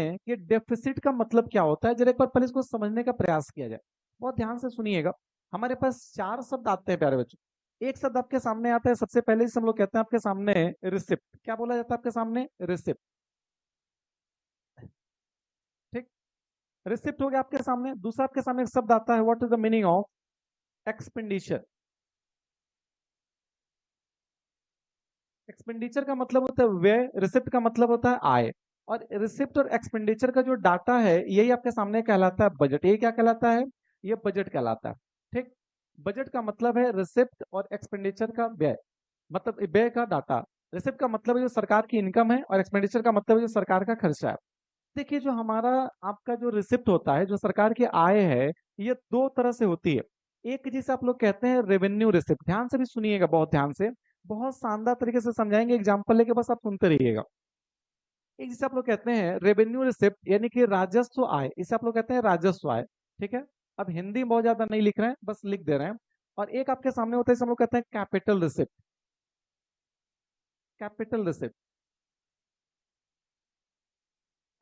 हैं कि डेफिसिट का मतलब क्या होता है, जरा एक बार पहले इसको समझने का प्रयास किया जाए। बहुत ध्यान से सुनिएगा। हमारे पास चार शब्द आते हैं प्यारे बच्चों। एक शब्द आपके सामने आता है, सबसे पहले हम लोग कहते हैं आपके सामने रिसिप्ट। क्या बोला जाता है आपके सामने? रिसिप्ट। ठीक, रिसिप्ट हो गया आपके सामने। दूसरा आपके सामने एक शब्द आता है, what is the meaning of expenditure. Expenditure का मतलब होता है व्यय, रिसिप्ट का मतलब होता है आय। और रिसिप्ट और एक्सपेंडिचर का जो डाटा है यही आपके सामने कहलाता है बजट। ये क्या कहलाता है? ये बजट कहलाता है। ठीक, बजट का मतलब है रिसिप्ट और एक्सपेंडिचर का व्यय, मतलब व्यय का डाटा। रिसिप्ट का मतलब है जो सरकार की इनकम है, और एक्सपेंडिचर का मतलब है जो सरकार का खर्चा है। देखिए, जो हमारा आपका जो रिसिप्ट होता है, जो सरकार की आय है, ये दो तरह से होती है। एक जिसे आप लोग कहते हैं रेवेन्यू रिसिप्ट। ध्यान से भी सुनिएगा, बहुत ध्यान से, बहुत शानदार तरीके से समझाएंगे, एग्जाम्पल लेके बस आप सुनते रहिएगा। एक जिसे आप लोग कहते हैं रेवेन्यू रिसिप्ट, यानी कि राजस्व आय, इसे आप लोग कहते हैं राजस्व आय। ठीक है, अब हिंदी में बहुत ज्यादा नहीं लिख रहे हैं, बस लिख दे रहे हैं। और एक आपके सामने होता है, इसे हम लोग कहते हैं capital receipt. Capital receipt,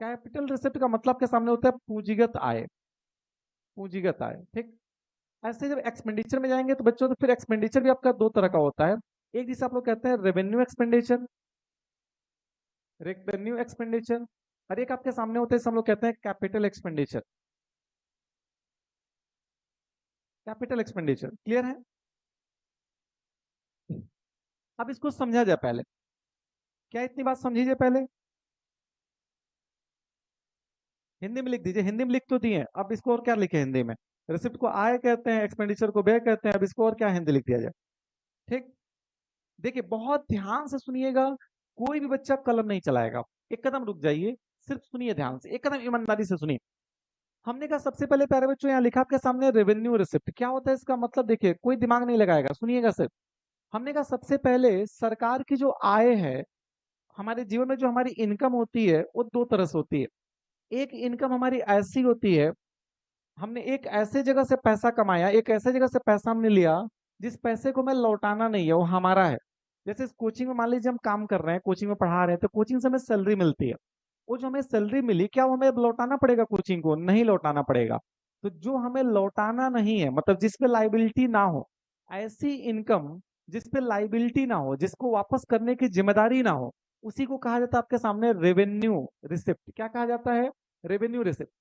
capital receipt का मतलब के सामने होता है पूंजीगत आय। पूंजीगत आय, ठीक। ऐसे जब एक्सपेंडिचर में जाएंगे तो बच्चों, तो फिर एक्सपेंडिचर भी आपका दो तरह का होता है। एक जिसे आप लोग कहते हैं रेवेन्यू एक्सपेंडिचर, रेवेन्यू एक्सपेंडिचर। और एक आपके सामने होता है, इसे हम लोग कहते हैं capital expenditure. Capital expenditure, clear है? अब इसको समझा जाए पहले। क्या इतनी बात समझिए पहले? हिंदी में लिख दीजिए, हिंदी में लिख तो दिए, अब इसको और क्या लिखे हिंदी में? रिसिप्ट को आय कहते हैं, एक्सपेंडिचर को व्यय कहते हैं, अब इसको और क्या हिंदी लिख दिया जाए? ठीक, देखिए बहुत ध्यान से सुनिएगा। कोई भी बच्चा कलम नहीं चलाएगा। एक कदम रुक जाइए, सिर्फ सुनिए ध्यान से, एक कदम ईमानदारी से सुनिए। हमने कहा सबसे पहले प्यारे बच्चों, यहाँ लिखा आपके सामने रेवेन्यू रिसिप्ट। क्या होता है इसका मतलब? देखिए, कोई दिमाग नहीं लगाएगा, सुनिएगा सिर्फ। हमने कहा सबसे पहले सरकार की जो आय है, हमारे जीवन में जो हमारी इनकम होती है, वो दो तरह से होती है। एक इनकम हमारी ऐसी होती है, हमने एक ऐसे जगह से पैसा कमाया, एक ऐसे जगह से पैसा हमने लिया जिस पैसे को हमें लौटाना नहीं है, वो हमारा है। जैसे इस कोचिंग में मान लीजिए हम काम कर रहे हैं, कोचिंग में पढ़ा रहे हैं, तो कोचिंग से हमें सैलरी मिलती है। वो जो हमें सैलरी मिली, क्या वो हमें लौटाना पड़ेगा? कोचिंग को नहीं लौटाना पड़ेगा। तो जो हमें लौटाना नहीं है, मतलब जिसपे लाइबिलिटी ना हो, ऐसी इनकम जिसपे लाइबिलिटी ना हो, जिसको वापस करने की जिम्मेदारी ना हो, उसी को कहा जाता है आपके सामने रेवेन्यू रिसिप्ट। क्या कहा जाता है? Revenue receipt.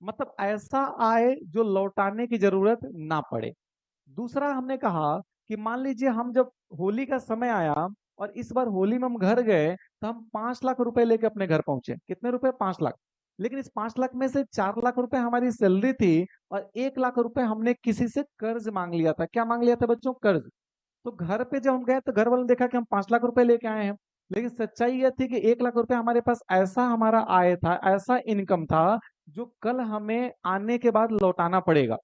मतलब ऐसा आय जो लौटाने की जरूरत ना पड़े। दूसरा हमने कहा कि मान लीजिए हम जब होली का समय आया, और इस बार होली में हम घर गए, तो हम 5 लाख रुपए लेके अपने घर पहुंचे। कितने रुपए? 5 लाख। लेकिन इस 5 लाख में से 4 लाख रुपए हमारी सैलरी थी, और 1 लाख रुपए हमने किसी से कर्ज मांग लिया था। क्या मांग लिया था बच्चों? कर्ज। तो घर पे जब हम गए तो घर वालों ने देखा कि हम 5 लाख रुपए लेके आए हैं। लेकिन सच्चाई यह थी कि 1 लाख रुपए हमारे पास ऐसा हमारा आय था, ऐसा इनकम था, जो कल हमें आने के बाद लौटाना पड़ेगा।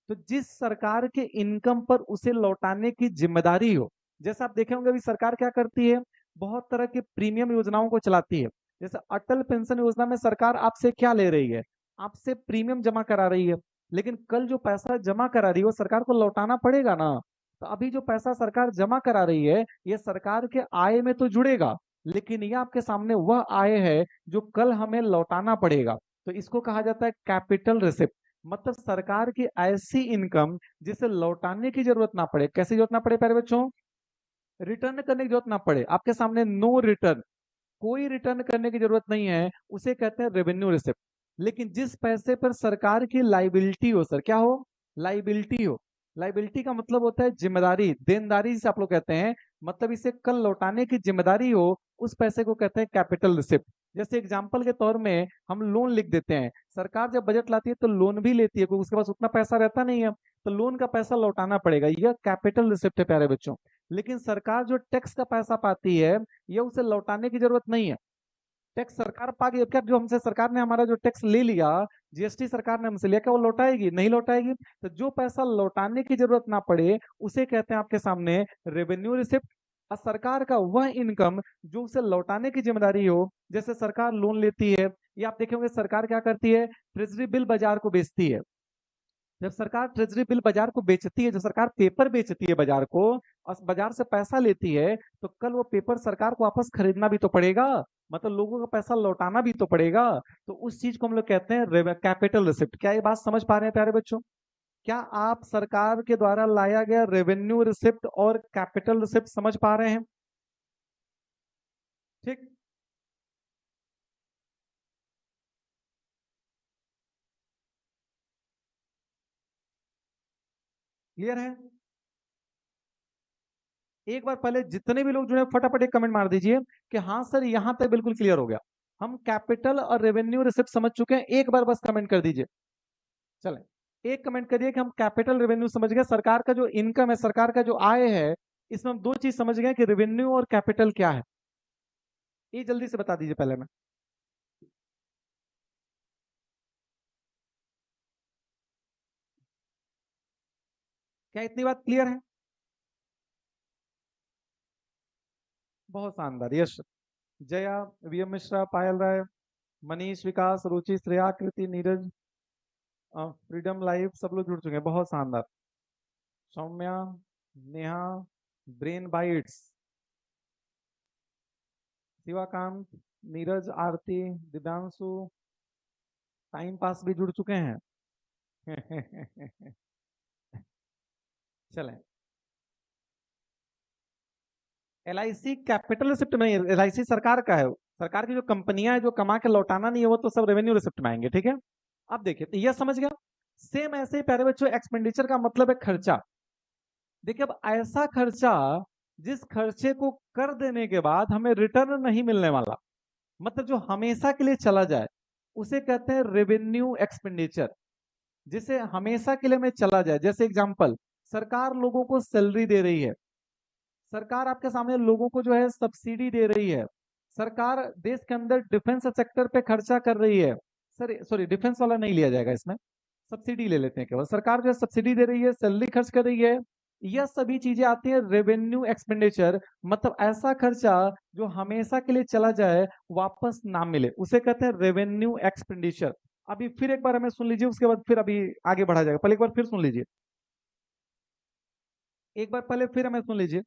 तो जिस सरकार के इनकम पर उसे लौटाने की जिम्मेदारी हो, जैसे आप देखे होंगे अभी सरकार क्या करती है, बहुत तरह की प्रीमियम योजनाओं को चलाती है। जैसे अटल पेंशन योजना में सरकार आपसे क्या ले रही है? आपसे प्रीमियम जमा करा रही है। लेकिन कल जो पैसा जमा करा रही है वो सरकार को लौटाना पड़ेगा ना। तो अभी जो पैसा सरकार जमा करा रही है, ये सरकार के आय में तो जुड़ेगा, लेकिन ये आपके सामने वह आय है जो कल हमें लौटाना पड़ेगा। तो इसको कहा जाता है कैपिटल रिसिप्ट। मतलब सरकार की ऐसी इनकम जिसे लौटाने की जरूरत ना पड़े। कैसे जरूरत ना पड़े प्यारे बच्चों? रिटर्न करने की जरूरत ना पड़े। आपके सामने नो रिटर्न, कोई रिटर्न करने की जरूरत नहीं है, उसे कहते हैं रेवेन्यू रिसिप्ट। लेकिन जिस पैसे पर सरकार की लाइबिलिटी हो, सर क्या हो? लाइबिलिटी हो। लाइबिलिटी का मतलब होता है जिम्मेदारी, देनदारी जिसे आप लोग कहते हैं, मतलब इसे कल लौटाने की जिम्मेदारी हो, उस पैसे को कहते हैं कैपिटल रिसिप्ट। जैसे एग्जाम्पल के तौर में हम लोन लिख देते हैं। सरकार जब बजट लाती है तो लोन भी लेती है, क्योंकि उसके पास उतना पैसा रहता नहीं है, तो लोन का पैसा लौटाना पड़ेगा। यह कैपिटल रिसिप्ट है प्यारे बच्चों। लेकिन सरकार जो टैक्स का पैसा पाती है, ये उसे लौटाने की जरूरत नहीं है। टैक्स सरकार पा गई, क्या जो हमसे सरकार ने हमारा जो टैक्स ले लिया, जीएसटी सरकार ने हमसे लिया, क्या वो लौटाएगी? नहीं लौटाएगी। तो जो पैसा लौटाने की जरूरत ना पड़े, उसे कहते हैं आपके सामने रेवेन्यू रिसिप्ट। और सरकार का वह इनकम जो उसे लौटाने की जिम्मेदारी हो, जैसे सरकार लोन लेती है, या आप देखेंगे सरकार क्या करती है, ट्रेजरी बिल बाजार को बेचती है। जब सरकार ट्रेजरी बिल बाजार को बेचती है, जब सरकार पेपर बेचती है बाजार को, और बाजार से पैसा लेती है, तो कल वो पेपर सरकार को वापस खरीदना भी तो पड़ेगा। मतलब लोगों का पैसा लौटाना भी तो पड़ेगा। तो उस चीज को हम लोग कहते हैं कैपिटल रिसिप्ट। क्या ये बात समझ पा रहे हैं प्यारे बच्चों? क्या आप सरकार के द्वारा लाया गया रेवेन्यू रिसिप्ट और कैपिटल रिसिप्ट समझ पा रहे हैं? ठीक। क्लियर है? एक बार पहले जितने भी लोग जुड़े फटाफट एक कमेंट मार दीजिए कि हाँ सर यहां तक बिल्कुल क्लियर हो गया, हम कैपिटल और रेवेन्यू रिसिप्ट समझ चुके हैं। एक बार बस कमेंट कर दीजिए। चलें, एक कमेंट करिए कि हम कैपिटल रेवेन्यू समझ गए, सरकार का जो इनकम है, सरकार का जो आय है, इसमें हम दो चीज समझ गए कि रेवेन्यू और कैपिटल क्या है। ये जल्दी से बता दीजिए पहले में। क्या इतनी बात क्लियर है? बहुत शानदार, यश। जया, वीएम मिश्रा, पायल राय, मनीष, विकास, रुचि, श्रेया, कृति, नीरज, फ्रीडम लाइव, सब लोग जुड़ चुके हैं। बहुत शानदार। सौम्या, नेहा, ब्रेन बाइट्स, शिवाकांत, नीरज, आरती, दिव्यांशु, टाइम पास भी जुड़ चुके हैं। चलें, एलआईसी कैपिटल रिसिप्ट में, एलआईसी सरकार का है। सरकार की जो कंपनियां है जो कमा के लौटाना नहीं है वो तो सब रेवेन्यू रिसिप्ट में आएंगे। ठीक है, अब देखिए, तो यह समझ गया। सेम ऐसे ही प्यारे बच्चों, एक्सपेंडिचर का मतलब है खर्चा। देखिए, अब ऐसा खर्चा जिस खर्चे को कर देने के बाद हमें रिटर्न नहीं मिलने वाला, मतलब जो हमेशा के लिए चला जाए, उसे कहते हैं रेवेन्यू एक्सपेंडिचर। जिसे हमेशा के लिए में चला जाए, जैसे एग्जांपल, सरकार लोगों को सैलरी दे रही है, सरकार आपके सामने लोगों को जो है सब्सिडी दे रही है, सरकार देश के अंदर डिफेंस सेक्टर पे खर्चा कर रही है। सर सॉरी, डिफेंस वाला नहीं लिया जाएगा इसमें, सब्सिडी ले लेते हैं केवल। सरकार जो है सब्सिडी दे रही है, सैलरी खर्च कर रही है, यह सभी चीजें आती है रेवेन्यू एक्सपेंडिचर। मतलब ऐसा खर्चा जो हमेशा के लिए चला जाए, वापस ना मिले, उसे कहते हैं रेवेन्यू एक्सपेंडिचर। अभी फिर एक बार हमें सुन लीजिए, उसके बाद फिर अभी आगे बढ़ा जाएगा। पहले एक बार फिर सुन लीजिए, एक बार पहले फिर हमें सुन लीजिए।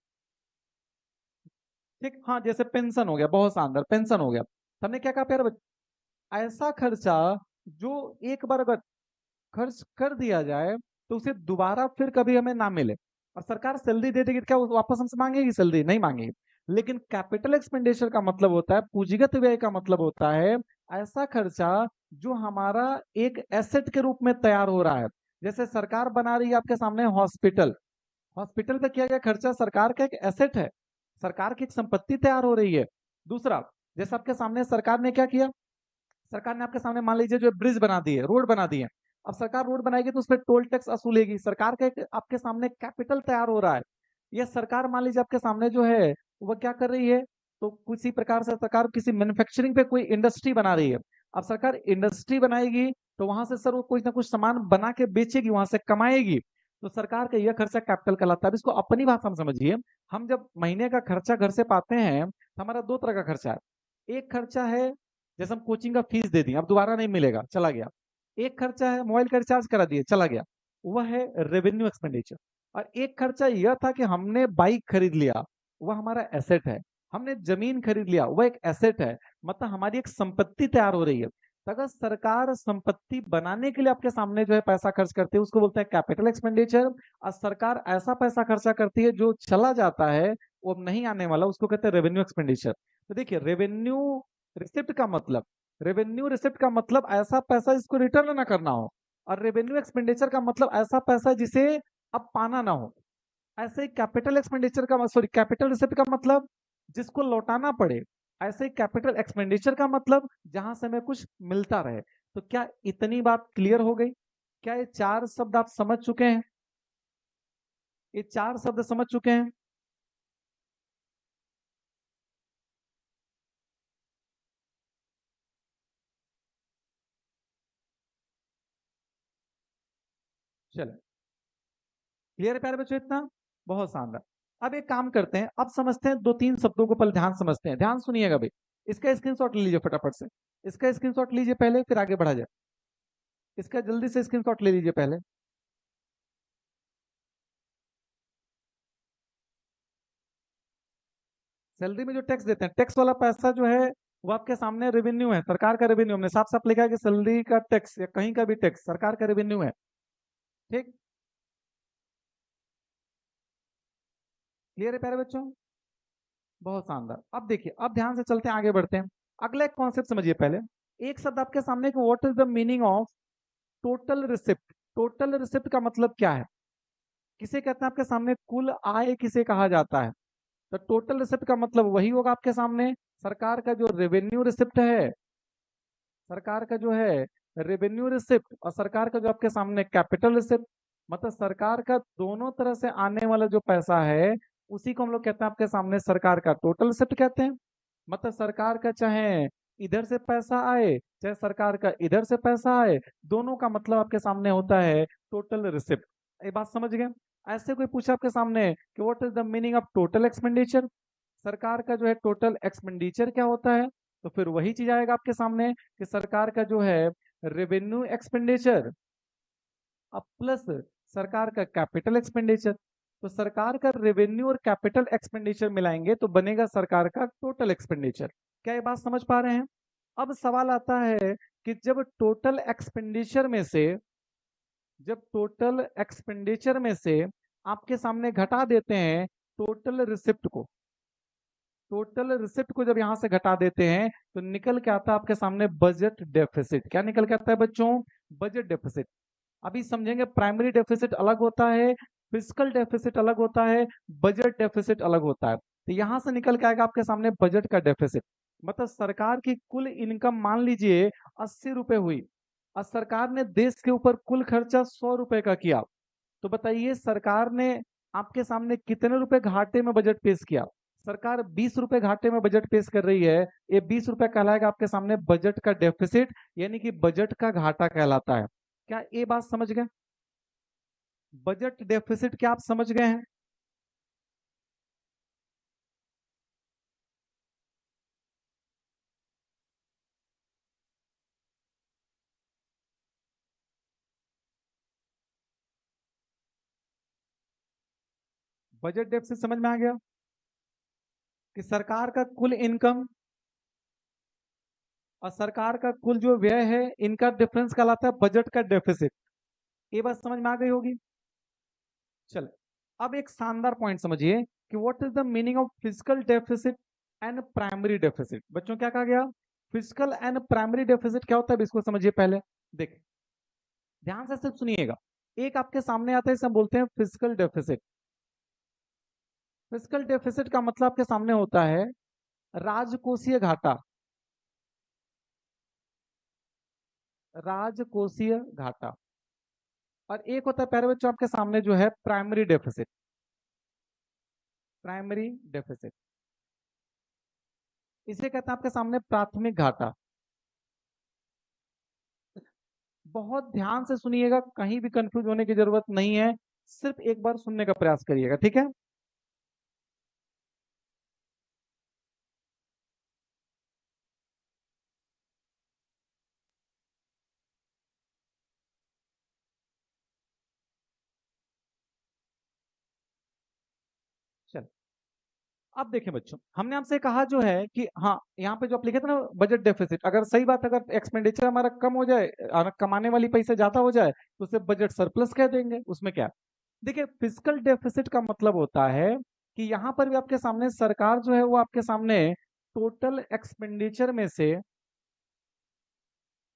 ठीक, हाँ, जैसे पेंशन हो गया, बहुत शानदार, पेंशन हो गया। तो हमने क्या कहा प्यारे बच्चे, ऐसा खर्चा जो एक बार अगर खर्च कर दिया जाए तो उसे दोबारा फिर कभी हमें ना मिले। और सरकार सैलरी दे देगी तो क्या वो वापस हमसे मांगेगी? सैलरी नहीं मांगेगी। लेकिन कैपिटल एक्सपेंडिचर का मतलब होता है, पूंजीगत व्यय का मतलब होता है ऐसा खर्चा जो हमारा एक एसेट के रूप में तैयार हो रहा है। जैसे सरकार बना रही है आपके सामने हॉस्पिटल, हॉस्पिटल पे किया गया खर्चा सरकार का एक एसेट है, सरकार की एक संपत्ति तैयार हो रही है। दूसरा, जैसे आपके सामने सरकार ने क्या किया, सरकार ने आपके सामने मान लीजिए जो ब्रिज बना दिए, रोड बना दिए। अब सरकार रोड बनाएगी तो उस पर टोल टैक्स वसूलेगी, सरकार का एक आपके सामने कैपिटल तैयार हो रहा है। यह सरकार मान लीजिए आपके सामने जो है वह क्या कर रही है, तो किसी प्रकार से सरकार किसी मैन्युफैक्चरिंग पे कोई इंडस्ट्री बना रही है। अब सरकार इंडस्ट्री बनाएगी तो वहां से सर वो कुछ ना कुछ सामान बना के बेचेगी, वहां से कमाएगी। तो सरकार का यह खर्चा कैपिटल कहलाता है। अब इसको अपनी भाषा में समझिए, हम जब महीने का खर्चा घर से पाते हैं तो हमारा दो तरह का खर्चा है। एक खर्चा है जैसे हम कोचिंग का फीस दे दिए, अब दोबारा नहीं मिलेगा, चला गया। एक खर्चा है मोबाइल का रिचार्ज करा दिए, चला गया, वह है रेवेन्यू एक्सपेंडिचर। और एक खर्चा यह था कि हमने बाइक खरीद लिया, वह हमारा एसेट है। हमने जमीन खरीद लिया, वह एक एसेट है। मतलब हमारी एक संपत्ति तैयार हो रही है। तो अगर सरकार संपत्ति बनाने के लिए आपके सामने जो है पैसा खर्च करती है, उसको बोलते हैं कैपिटल एक्सपेंडिचर। और सरकार ऐसा पैसा खर्चा करती है जो चला जाता है, वो अब नहीं आने वाला, उसको कहते हैं रेवेन्यू एक्सपेंडिचर। तो देखिए, रिसिप्ट का मतलब रेवेन्यू रिसिप्ट का मतलब ऐसा पैसा जिसको रिटर्न ना करना हो, और रेवेन्यू एक्सपेंडिचर का मतलब ऐसा पैसा जिसे अब पाना ना हो। ऐसे ही कैपिटल एक्सपेंडिचर का, सॉरी, कैपिटल रिसिप्ट का मतलब जिसको लौटाना पड़े। ऐसे ही कैपिटल एक्सपेंडिचर का मतलब जहां से हमें कुछ मिलता रहे। तो क्या इतनी बात क्लियर हो गई? क्या ये चार शब्द आप समझ चुके हैं? ये चार शब्द समझ चुके हैं? चलो, क्लियर है प्यारे बच्चों इतना? बहुत शानदार। अब एक काम करते हैं, अब समझते हैं दो तीन शब्दों को, पहले ध्यान समझते हैं, ध्यान सुनिएगा भाई। इसका स्क्रीनशॉट ले लीजिए फटाफट से, इसका स्क्रीनशॉट लीजिए पहले, फिर आगे बढ़ा जाए। इसका जल्दी से स्क्रीनशॉट ले लीजिए पहले। सैलरी में जो टैक्स देते हैं, टैक्स वाला पैसा जो है वो आपके सामने रेवेन्यू है, सरकार का रेवेन्यू। हमने साफ साफ लिखा है कि सैलरी का टैक्स या कहीं का भी टैक्स सरकार का रेवेन्यू है। ठीक, क्लियर है प्यारे बच्चों? बहुत शानदार। अब देखिए, अब ध्यान से चलते हैं, आगे बढ़ते हैं। अगला एक कॉन्सेप्ट समझिए पहले। एक शब्द आपके सामने कि what is the meaning of total receipt. Total receipt का मतलब क्या है? किसे कहते हैं आपके सामने कुल आय किसे कहा जाता है? तो टोटल रिसिप्ट का मतलब वही होगा आपके सामने, सरकार का जो रेवेन्यू रिसिप्ट है, सरकार का जो है रेवेन्यू रिसिप्ट, और सरकार का जो आपके सामने कैपिटल रिसिप्ट, मतलब सरकार का दोनों तरह से आने वाला जो पैसा है, उसी को हम लोग कहते हैं आपके सामने सरकार का टोटल रिसिप्ट कहते हैं। मतलब सरकार का चाहे इधर से पैसा आए, चाहे सरकार का इधर से पैसा आए, दोनों का मतलब आपके सामने होता है टोटल रिसिप्ट। ये बात समझ गए? ऐसे कोई पूछा आपके सामने कि what is the meaning of total expenditure, सरकार का जो है टोटल एक्सपेंडिचर क्या होता है, तो फिर वही चीज आएगा आपके सामने कि सरकार का जो है रेवेन्यू एक्सपेंडिचर अब प्लस सरकार का कैपिटल एक्सपेंडिचर। तो सरकार का रेवेन्यू और कैपिटल एक्सपेंडिचर मिलाएंगे तो बनेगा सरकार का टोटल एक्सपेंडिचर। क्या ये बात समझ पा रहे हैं? अब सवाल आता है कि जब टोटल एक्सपेंडिचर में से, जब टोटल एक्सपेंडिचर में से आपके सामने घटा देते हैं टोटल रिसिप्ट को, टोटल रिसिप्ट को जब यहां से घटा देते हैं तो निकल के आता है आपके सामने बजट डेफिसिट। क्या निकल के आता है बच्चों? Budget deficit. अभी समझेंगे, प्राइमरी डेफिसिट अलग होता है, फिजिकल डेफिसिट अलग होता है, बजट डेफिसिट अलग होता है। तो यहां से निकल के आएगा आपके सामने बजट का डेफिसिट। मतलब सरकार की कुल इनकम मान लीजिए 80 रुपए हुई, और सरकार ने देश के ऊपर कुल खर्चा 100 रुपए का किया, तो बताइए सरकार ने आपके सामने कितने रुपए घाटे में बजट पेश किया? सरकार 20 रुपए घाटे में बजट पेश कर रही है। ये 20 रुपए कहलाएगा आपके सामने बजट का डेफिसिट, यानी कि बजट का घाटा कहलाता है। क्या ये बात समझ गए? बजट डेफिसिट क्या आप समझ गए हैं? बजट डेफिसिट समझ में आ गया कि सरकार का कुल इनकम और सरकार का कुल जो व्यय है, इनका डिफरेंस कहलाता है बजट का डेफिसिट। ये बात समझ में आ गई होगी। चल, अब एक शानदार पॉइंट समझिए कि what is the meaning of physical deficit and primary deficit. बच्चों क्या कहा गया? फिजिकल एंड प्राइमरी डेफिसिट क्या होता है, इसको समझिए पहले। देख, ध्यान से सिर्फ सुनिएगा। एक आपके सामने आता है, इसे हम बोलते हैं फिजिकल डेफिसिट। फिजिकल डेफिसिट का मतलब आपके सामने होता है राजकोषीय घाटा, राजकोषीय घाटा। और एक होता है प्यारे बच्चों आपके सामने जो है प्राइमरी डेफिसिट, प्राइमरी डेफिसिट। इसे कहते हैं आपके सामने प्राथमिक घाटा। बहुत ध्यान से सुनिएगा, कहीं भी कंफ्यूज होने की जरूरत नहीं है, सिर्फ एक बार सुनने का प्रयास करिएगा, ठीक है? चल, अब देखें बच्चों, हमने आपसे कहा जो है कि हाँ, यहाँ पे जो आप लिखे थे ना बजट डेफिसिट, अगर सही बात, अगर एक्सपेंडिचर हमारा कम हो जाए और कमाने वाली पैसे ज्यादा हो जाए तो उसे बजट सरप्लस कह देंगे, उसमें क्या। देखिए, फिजिकल डेफिसिट का मतलब होता है कि यहाँ पर भी आपके सामने सरकार जो है वो आपके सामने टोटल एक्सपेंडिचर में से,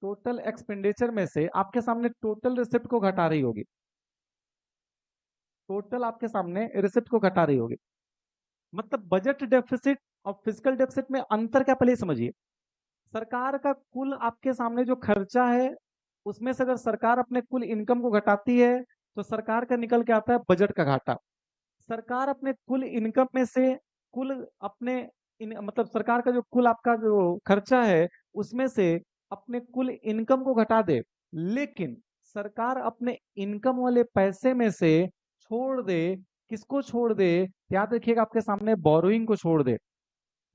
टोटल एक्सपेंडिचर में से आपके सामने टोटल रिसिप्ट को घटा रही होगी, टोटल आपके सामने रिसिप्ट को घटा रही होगी। मतलब बजट डेफिसिट और फिजिकल डेफिसिट में अंतर क्या, पहले समझिए। सरकार का कुल आपके सामने जो खर्चा है, उसमें से अगर सरकार अपने कुल इनकम को घटाती है तो सरकार का निकल के आता है बजट का घाटा। सरकार अपने कुल इनकम में से कुल अपने मतलब सरकार का जो कुल आपका जो खर्चा है उसमें से अपने कुल इनकम को घटा दे, लेकिन सरकार अपने इनकम वाले पैसे में से छोड़ दे, किसको छोड़ दे? याद रखिएगा, आपके सामने बोरोइंग को छोड़ दे।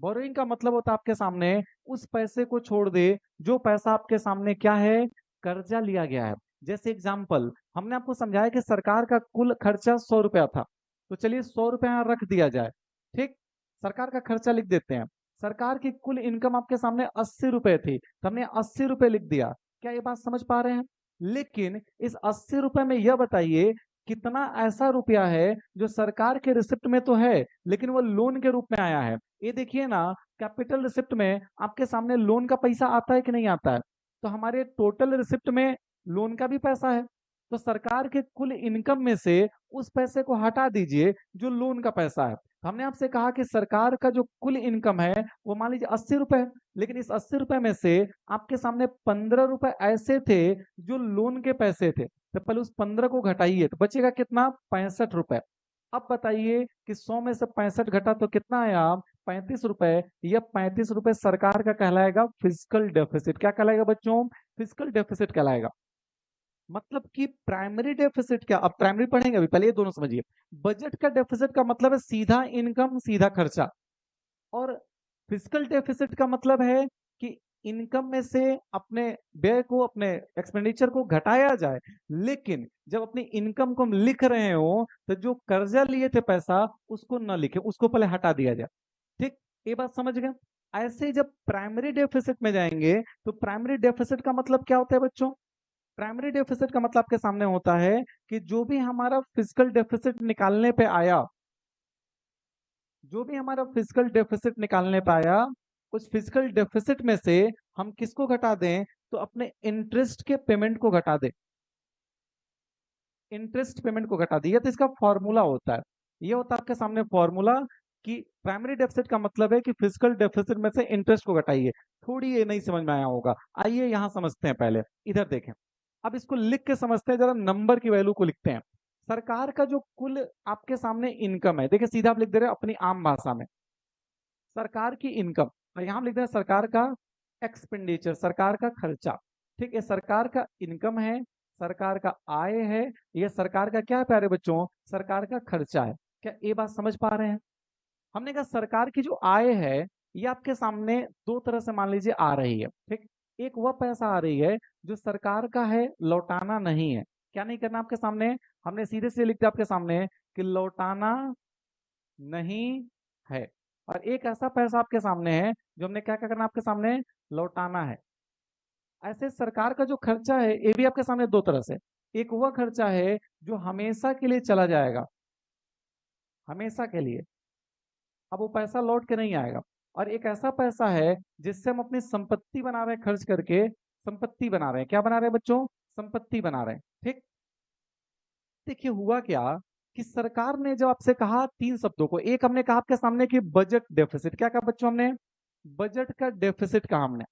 बोरोइंग का मतलब होता है आपके सामने उस पैसे को छोड़ दे जो पैसा आपके सामने क्या है, कर्जा लिया गया है। जैसे एग्जाम्पल, हमने आपको समझाया कि सरकार का कुल खर्चा 100 रुपया था, तो चलिए 100 रुपया यहाँ रख दिया जाए। ठीक, सरकार का खर्चा लिख देते हैं। सरकार की कुल इनकम आपके सामने 80 रुपए थी, तो हमने 80 रुपए लिख दिया। क्या ये बात समझ पा रहे हैं? लेकिन इस 80 रुपए में यह बताइए कितना ऐसा रुपया है जो सरकार के रिसिप्ट में तो है लेकिन वो लोन के रूप में आया है। ये देखिए ना, कैपिटल रिसिप्ट में आपके सामने लोन का पैसा आता है कि नहीं आता है? तो हमारे टोटल रिसिप्ट में लोन का भी पैसा है। तो सरकार के कुल इनकम में से उस पैसे को हटा दीजिए जो लोन का पैसा है। हमने आपसे कहा कि सरकार का जो कुल इनकम है वो मान लीजिए 80 रुपए है, लेकिन इस 80 रुपए में से आपके सामने 15 रुपए ऐसे थे जो लोन के पैसे थे। तो पहले उस 15 को घटाइए तो बचेगा कितना? 65 रुपए। अब बताइए कि 100 में से 65 घटा तो कितना आया? 35 रुपए। यह 35 रुपए सरकार का कहलाएगा फिजिकल डेफिसिट। क्या कहलाएगा बच्चों? फिजिकल डेफिसिट कहलाएगा। मतलब कि प्राइमरी डेफिसिट क्या, अब प्राइमरी पढ़ेंगे, अभी पहले ये दोनों समझिए। बजट का डेफिसिट का मतलब है सीधा इनकम सीधा खर्चा, और फिजिकल डेफिसिट का मतलब है कि इनकम में से अपने व्यय को, अपने एक्सपेंडिचर को घटाया जाए, लेकिन जब अपनी इनकम को हम लिख रहे हो तो जो कर्जा लिए थे पैसा उसको न लिखे, उसको पहले हटा दिया जाए। ठीक, ये बात समझ गए? ऐसे जब प्राइमरी डेफिसिट में जाएंगे तो प्राइमरी डेफिसिट का मतलब क्या होता है बच्चों? प्राइमरी डेफिसिट का मतलब आपके सामने होता है कि जो भी हमारा फिजिकल डेफिसिट निकालने पे आया, जो भी हमारा फिजिकल डेफिसिट निकालने पे आया, उस फिजिकल डेफिसिट में से हम किसको घटा दें? तो अपने इंटरेस्ट के पेमेंट को घटा दें। इंटरेस्ट पेमेंट को घटा दिया तो इसका फॉर्मूला होता है, ये होता है आपके सामने फॉर्मूला कि प्राइमरी डेफिसिट का मतलब है कि फिजिकल डेफिसिट में से इंटरेस्ट को घटाइए। थोड़ी ये नहीं समझ में आया होगा, आइए यहां समझते हैं। पहले इधर देखें, अब इसको लिख के समझते हैं, जरा नंबर की वैल्यू को लिखते हैं। सरकार का जो कुल आपके सामने इनकम है, देखिए सीधा आप लिख दे रहे हैं अपनी आम भाषा में, सरकार की इनकम, और यहां हम लिख दे रहे हैं सरकार का एक्सपेंडिचर, सरकार का खर्चा। ठीक है, सरकार का इनकम है, सरकार का आय है, ये सरकार का क्या है प्यारे बच्चों? सरकार का खर्चा है। क्या ये बात समझ पा रहे हैं? हमने कहा सरकार की जो आय है ये आपके सामने दो तरह से मान लीजिए आ रही है। ठीक, एक वह पैसा आ रही है जो सरकार का है, लौटाना नहीं है। क्या नहीं करना आपके सामने? हमने सीधे से लिख दिया आपके सामने कि लौटाना नहीं है। और एक ऐसा पैसा आपके सामने है जो हमने क्या क्या करना आपके सामने? लौटाना है। ऐसे सरकार का जो खर्चा है ये भी आपके सामने दो तरह से, एक वह खर्चा है जो हमेशा के लिए चला जाएगा, हमेशा के लिए, अब वो पैसा लौट के नहीं आएगा। और एक ऐसा पैसा है जिससे हम अपनी संपत्ति बना रहे हैं, खर्च करके संपत्ति बना रहे हैं। क्या बना रहे हैं बच्चों? संपत्ति बना रहे हैं। ठीक, देखिए हुआ क्या कि सरकार ने जब आपसे कहा तीन शब्दों को, एक हमने कहा आपके सामने कि बजट डेफिसिट, क्या कहा बच्चों हमने? बजट का डेफिसिट कहा हमने।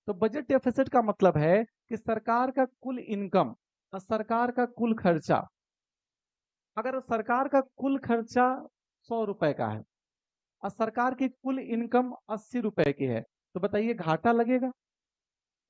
तो बजट डेफिसिट का मतलब है कि सरकार का कुल इनकम और सरकार का कुल खर्चा। अगर सरकार का कुल खर्चा 100 रुपए का है और सरकार की कुल इनकम 80 रुपए की है, तो बताइए घाटा लगेगा?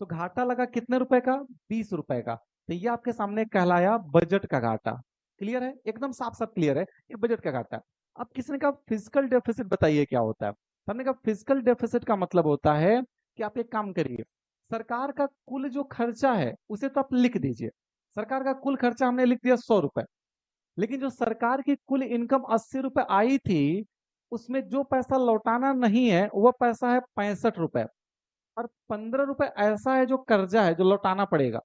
तो घाटा लगा कितने रुपए का? 20 रुपए का। तो ये आपके सामने कहलाया बजट का घाटा। क्लियर है? एकदम साफ साफ क्लियर है, ये बजट का घाटा। अब किसने कहा फिजिकल डेफिसिट, बताइए क्या होता है? तो हमने कहा फिजिकल डेफिसिट का मतलब होता है कि आप एक काम करिए, सरकार का कुल जो खर्चा है उसे तो आप लिख दीजिए। सरकार का कुल खर्चा हमने लिख दिया 100 रुपए, लेकिन जो सरकार की कुल इनकम 80 रुपए आई थी उसमें जो पैसा लौटाना नहीं है वह पैसा है 65 रुपए, और 15 रुपए ऐसा है जो कर्जा है जो लौटाना पड़ेगा।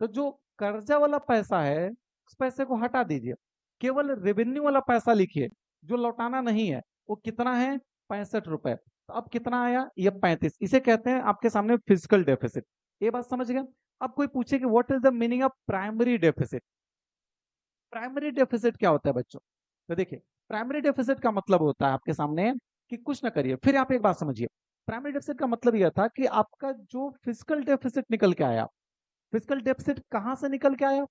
तो जो कर्जा वाला पैसा है उस पैसे को हटा दीजिए, केवल रेवेन्यू वाला पैसा लिखिए जो लौटाना नहीं है। वो कितना है? 65 रुपए। तो अब कितना आया? ये 35। इसे कहते हैं आपके सामने फिजिकल डेफिसिट। ये बात समझ गए? अब कोई पूछे कि what is the meaning of primary deficit? Primary deficit क्या होता है बच्चों? तो देखिए, प्राइमरी डेफिसिट का मतलब होता है आपके सामने कि कुछ ना करिए, फिर आप एक बात समझिए। प्राइमरी डेफिसिट का मतलब यह था कि आपका जो फिजिकल डेफिसिट निकल के आया, फिजिकल डेफिसिट कहां से निकल के आया?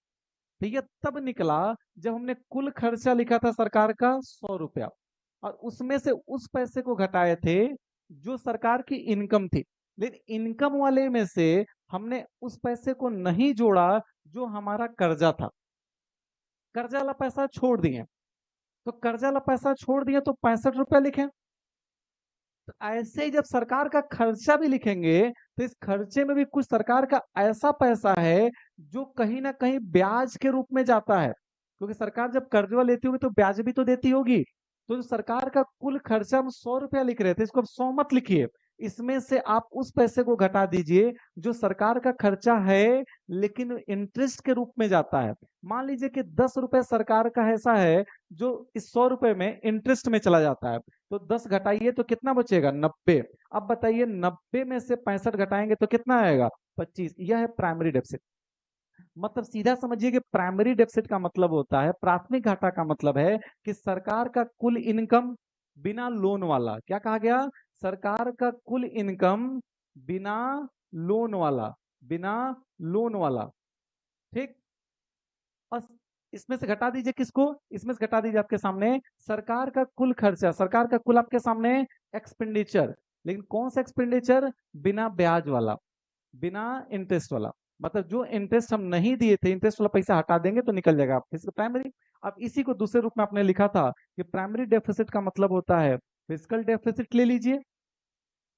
तो यह तब निकला जब हमने कुल खर्चा लिखा था सरकार का 100 रुपया, और उसमें से उस पैसे को घटाए थे जो सरकार की इनकम थी। लेकिन इनकम वाले में से हमने उस पैसे को नहीं जोड़ा जो हमारा कर्जा था, कर्जा वाला पैसा छोड़ दिए। तो कर्जा वाला पैसा छोड़ दिए तो 65 रुपया लिखें। तो ऐसे ही जब सरकार का खर्चा भी लिखेंगे तो इस खर्चे में भी कुछ सरकार का ऐसा पैसा है जो कहीं ना कहीं ब्याज के रूप में जाता है, क्योंकि सरकार जब कर्जा लेती होगी तो ब्याज भी तो देती होगी। तो जो सरकार का कुल खर्चा हम 100 रुपया लिख रहे थे, इसको अब 100 मत लिखिए, इसमें से आप उस पैसे को घटा दीजिए जो सरकार का खर्चा है लेकिन इंटरेस्ट के रूप में जाता है। मान लीजिए कि 10 रुपए सरकार का ऐसा है जो इस 100 रुपए में इंटरेस्ट में चला जाता है, तो 10 घटाइए तो कितना बचेगा? 90। अब बताइए 90 में से 65 घटाएंगे तो कितना आएगा? 25। यह है प्राइमरी डेफिसिट। मतलब सीधा समझिए कि प्राइमरी डेफिसिट का मतलब होता है, प्राथमिक घाटा का मतलब है कि सरकार का कुल इनकम बिना लोन वाला। क्या कहा गया? सरकार का कुल इनकम बिना लोन वाला, बिना लोन वाला। ठीक। और इसमें से घटा दीजिए किसको? इसमें से घटा दीजिए आपके सामने सरकार का कुल खर्चा, सरकार का कुल आपके सामने एक्सपेंडिचर। लेकिन कौन सा एक्सपेंडिचर? बिना ब्याज वाला, बिना इंटरेस्ट वाला। मतलब जो इंटरेस्ट हम नहीं दिए थे, इंटरेस्ट वाला पैसा हटा देंगे तो निकल जाएगा फिजिकल प्राइमरी। अब इसी को दूसरे रूप में आपने लिखा था कि प्राइमरी डेफिसिट का मतलब होता है फिजिकल डेफिसिट। ले लीजिए,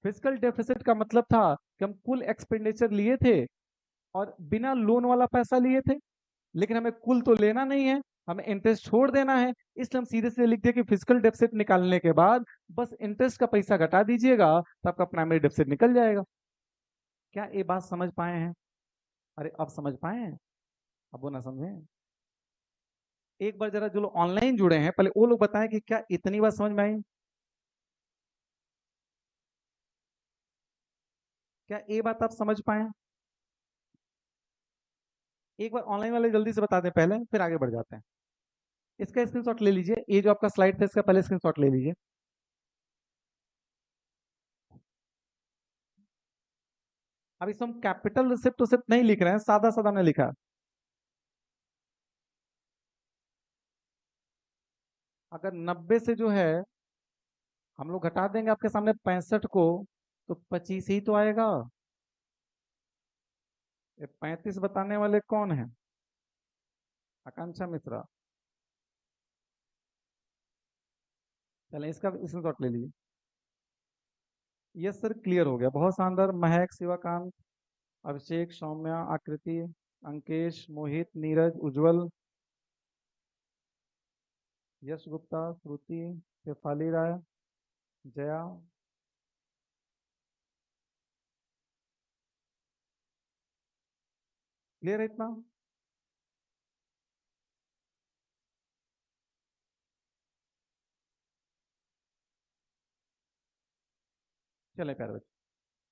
फिजिकल डेफिसिट का मतलब था कि हम कुल एक्सपेंडिचर लिए थे और बिना लोन वाला पैसा लिए थे, लेकिन हमें कुल तो लेना नहीं है, हमें इंटरेस्ट छोड़ देना है। इसलिए हम सीधे सीधे लिख दिया कि फिजिकल डेफिसिट निकालने के बाद बस इंटरेस्ट का पैसा घटा दीजिएगा तो आपका प्राइमरी डेफिसिट निकल जाएगा। क्या ये बात समझ पाए हैं? अरे अब समझ पाए हैं? अब वो ना समझे। एक बार जरा जो लोग ऑनलाइन जुड़े हैं पहले वो लोग बताएं कि क्या इतनी बात समझ में आई? क्या ये बात आप समझ पाए? एक बार ऑनलाइन वाले जल्दी से बता दें पहले, फिर आगे बढ़ जाते हैं। इसका स्क्रीनशॉट ले लीजिए, ये जो आपका स्लाइड था इसका पहले स्क्रीनशॉट ले लीजिए। अब इसमें हम कैपिटल रिसिप्ट उसिप्ट नहीं लिख रहे हैं, सादा सादा ने लिखा है। अगर 90 से जो है हम लोग घटा देंगे आपके सामने 65 को, तो 25 ही तो आएगा। ये 35 बताने वाले कौन है? आकांक्षा मिश्रा। चलें इसका स्क्रीनशॉट ले लीजिए। यस सर, क्लियर हो गया, बहुत शानदार। महक, शिवाकांत, अभिषेक, सौम्या, आकृति, अंकेश, मोहित, नीरज, उज्जवल, यश गुप्ता, श्रुति, शेफाली राय, जया। क्लियर है इतना? चले प्यारे बच्चे,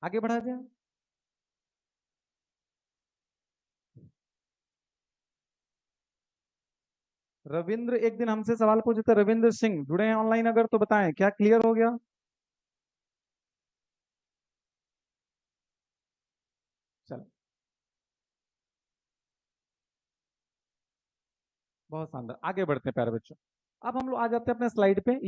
आगे बढ़ा जाए। रविंद्र एक दिन हमसे सवाल पूछे थे, रविंद्र सिंह जुड़े हैं ऑनलाइन अगर तो बताएं क्या क्लियर हो गया? चलो, बहुत शानदार, आगे बढ़ते हैं प्यारे बच्चों। अब हम लोग आ जाते हैं अपने स्लाइड पे।